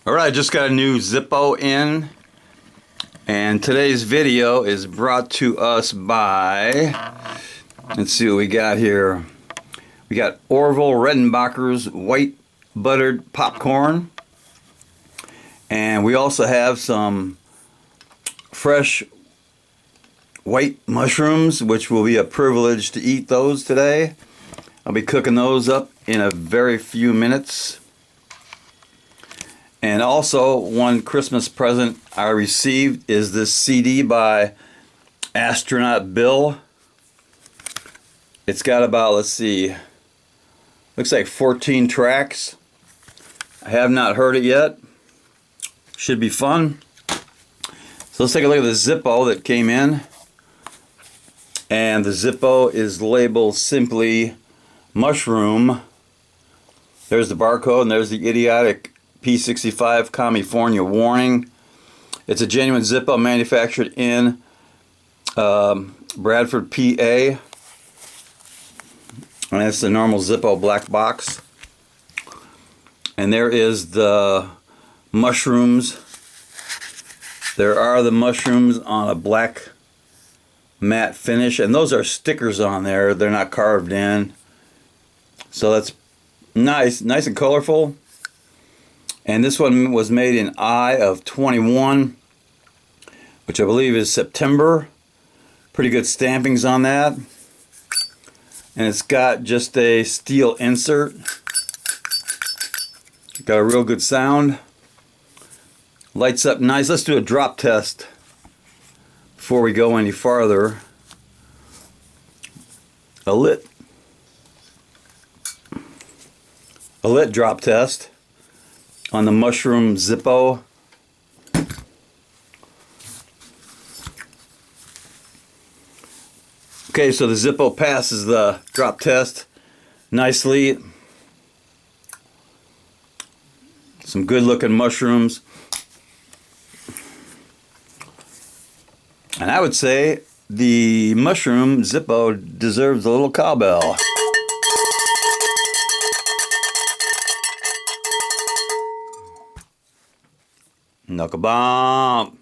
Alright, just got a new Zippo in, and today's video is brought to us by, let's see what we got here. We got Orville Redenbacher's white buttered popcorn, and we also have some fresh white mushrooms, which will be a privilege to eat those today. I'll be cooking those up in a very few minutes. And also, one Christmas present I received is this CD by Astronaut Bill. It's got about, let's see, looks like 14 tracks. I have not heard it yet. Should be fun. So let's take a look at the Zippo that came in. And the Zippo is labeled simply mushroom. There's the barcode, and there's the idiotic P65 California warning. It's a genuine Zippo manufactured in Bradford, PA. And it's the normal Zippo black box. And there is the mushrooms. There are the mushrooms on a black matte finish, and those are stickers on there. They're not carved in. So that's nice and colorful. And this one was made in I of 21, which I believe is September. Pretty good stampings on that. And it's got just a steel insert. Got a real good sound. Lights up nice. Let's do a drop test before we go any farther. A lit drop test on the mushroom Zippo. Okay, so the Zippo passes the drop test nicely. Some good looking mushrooms. And I would say the mushroom Zippo deserves a little cowbell. Knuckle bomb.